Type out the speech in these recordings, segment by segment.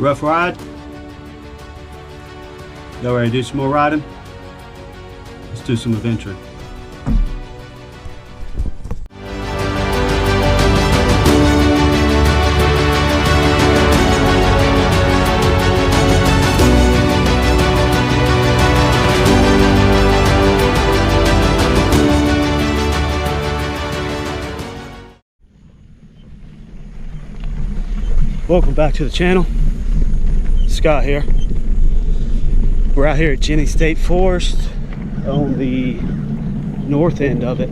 Rough ride? Y'all ready to do some more riding? Let's do some adventuring. Welcome back to the channel. Scott here. We're out here at Jennings State Forest on the north end of it.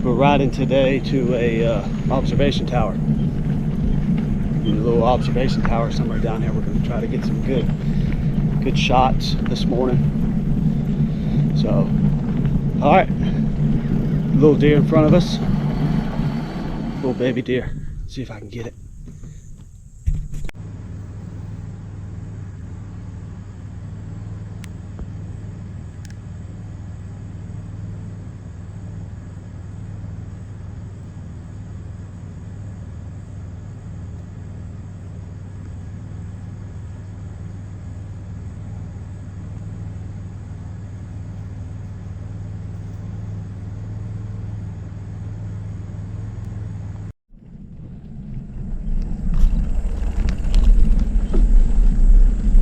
We're riding today to a observation tower. A little observation tower somewhere down here. We're going to try to get some good shots this morning. So, all right, little deer in front of us. Little baby deer. See if I can get it.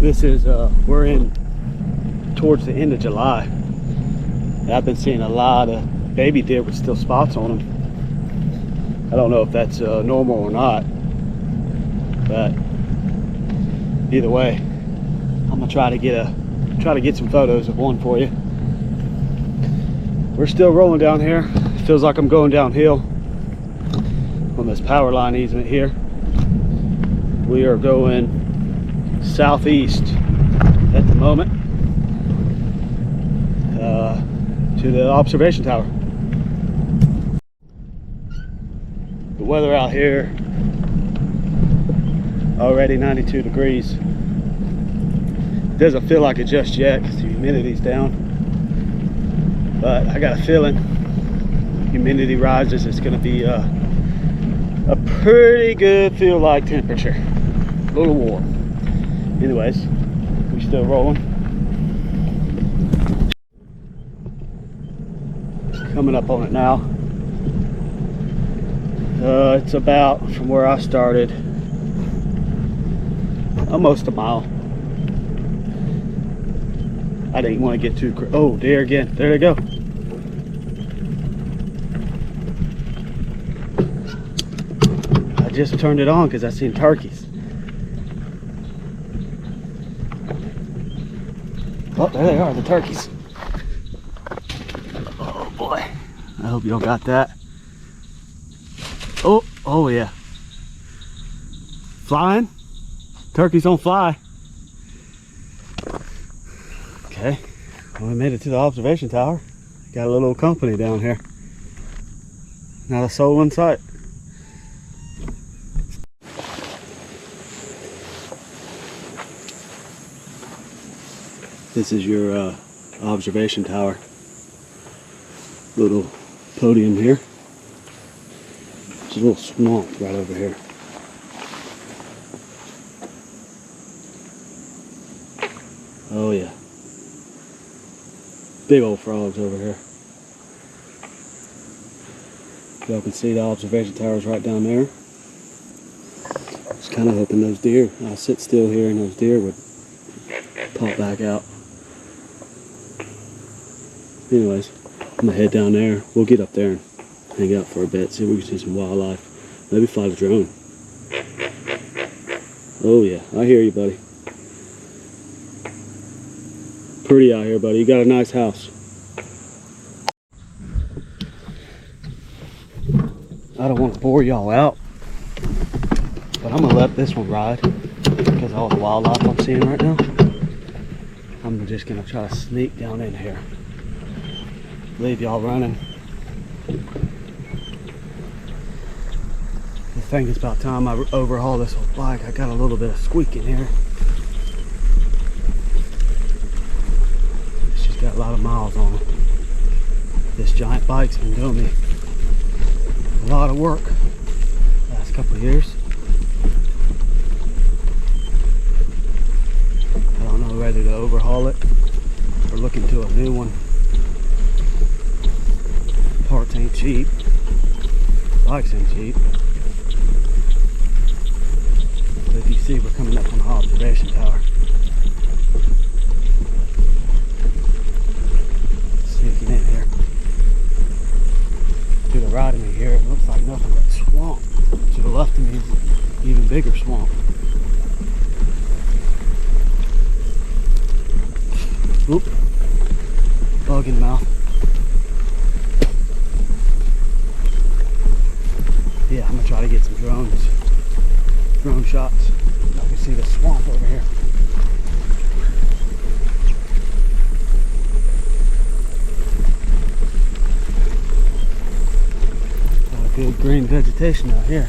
This is, we're in towards the end of July. And I've been seeing a lot of baby deer with still spots on them. I don't know if that's normal or not, but either way, I'm gonna try to get some photos of one for you. We're still rolling down here. It feels like I'm going downhill on this power line easement here. We are going southeast at the moment to the observation tower. The weather out here already 92 degrees. Doesn't feel like it just yet because the humidity's down, but I got a feeling humidity rises, it's going to be a pretty good feel like temperature, a little warm. Anyways, we're still rolling. Coming up on it now. It's about, from where I started, almost a mile. I didn't want to get too oh, deer again. There they go. I just turned it on because I seen turkeys. Oh, there they are, the turkeys. Oh boy, I hope y'all got that. Oh yeah. Flying? Turkeys don't fly. Okay, well, we made it to the observation tower. Got a little company down here. Not a soul in sight. This is your observation tower. Little podium here. There's a little swamp right over here. Oh yeah. Big old frogs over here. Y'all can see the observation tower's right down there. Just kind of hoping those deer, I'll sit still here and those deer would pop back out. Anyways, I'm gonna head down there. We'll get up there and hang out for a bit, see if we can see some wildlife. Maybe fly the drone. Oh yeah, I hear you, buddy. Pretty out here, buddy. You got a nice house. I don't want to bore y'all out, but I'm gonna let this one ride because of all the wildlife I'm seeing right now. I'm just gonna try to sneak down in here. Leave y'all running. I think it's about time I overhaul this whole bike. I got a little bit of squeak in here. She's got a lot of miles on it. This giant bike's been doing me a lot of work the last couple of years. ready to overhaul it or look into a new one. Parts ain't cheap. Bikes ain't cheap. But if you see, we're coming up on the observation tower. Sneaking in here. To the right of me here, it looks like nothing but swamp. To the left of me is even bigger swamp. Oop. Bug in the mouth. Yeah, I'm gonna try to get some drone shots. You can see the swamp over here. Good green vegetation out here.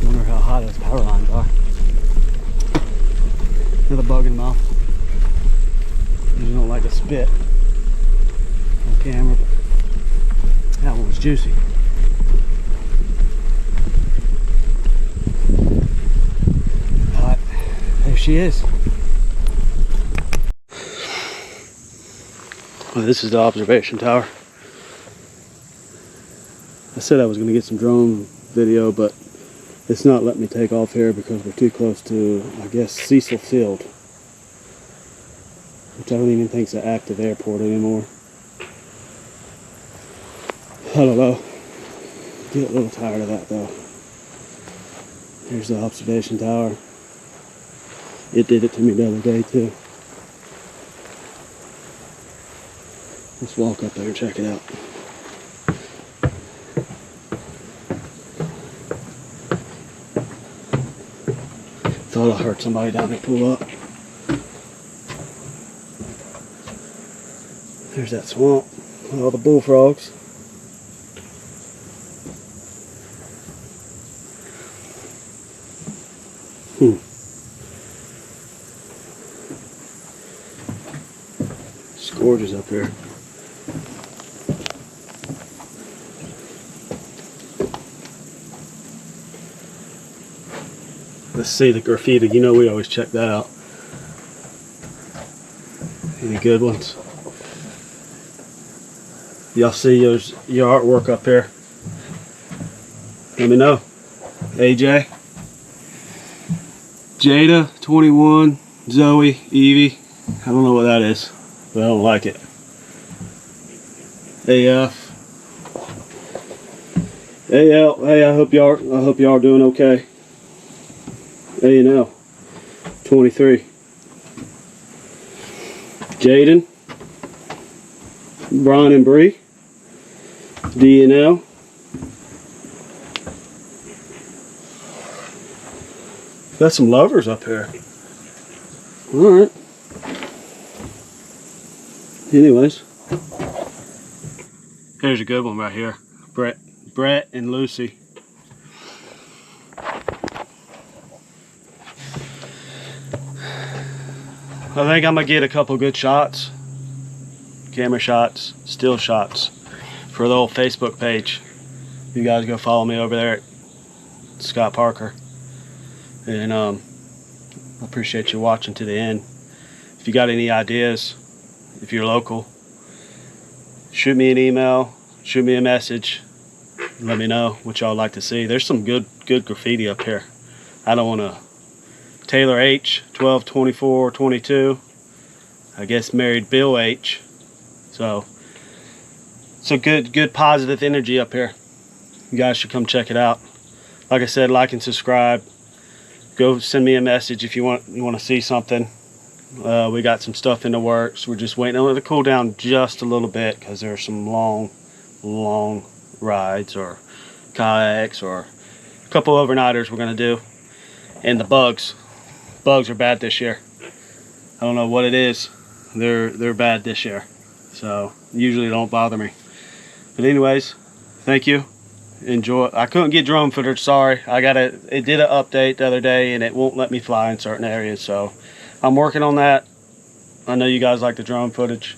Wonder how high those power lines are. Another bug in the mouth. You don't like to spit on camera, but that one was juicy. Alright, there she is. Well, this is the observation tower. I said I was going to get some drone video, but it's not letting me take off here because we're too close to, I guess, Cecil Field, which I don't even think is an active airport anymore. I don't know. Get a little tired of that though. Here's the observation tower. It did it to me the other day too. Let's walk up there and check it out. Thought I heard somebody down there pull up. There's that swamp with all the bullfrogs. It's gorgeous up here. Let's see the graffiti. You know we always check that out. Any good ones? Y'all see your artwork up here? Let me know. AJ, Jada, 21, Zoe, Evie. I don't know what that is, but I don't like it. AF, AL. Hey, I hope y'all are doing okay. A&L, 23. Jaden, Brian and Bree, D&L. Got some lovers up here. Alright. Anyways. Here's a good one right here. Brett and Lucy. I think I'm gonna get a couple good shots. Camera shots, still shots for the old Facebook page. You guys go follow me over there at Scott Parker. And I appreciate you watching to the end. If you got any ideas, if you're local, shoot me an email, shoot me a message, let me know what y'all like to see. There's some good graffiti up here. I don't want to. Taylor H, 12, 24, 22. I guess married Bill H. So good positive energy up here. You guys should come check it out. Like I said, like and subscribe. Go send me a message if you want to see something. We got some stuff in the works. We're just waiting on it to cool down just a little bit because there's some long rides or kayaks or a couple overnighters we're gonna do. And the bugs are bad this year. I don't know what it is. They're bad this year. So usually don't bother me. But anyways, thank you, enjoy. I couldn't get drone footage, sorry. It did an update the other day and it won't let me fly in certain areas, so I'm working on that. I know you guys like the drone footage.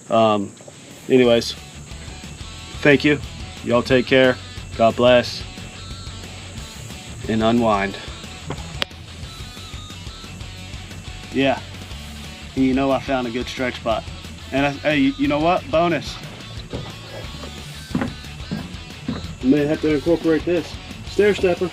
Anyways, thank you. Y'all take care. God bless. And unwind. Yeah. And you know I found a good stretch spot. And hey, you know what? Bonus. I may have to incorporate this. Stair stepper.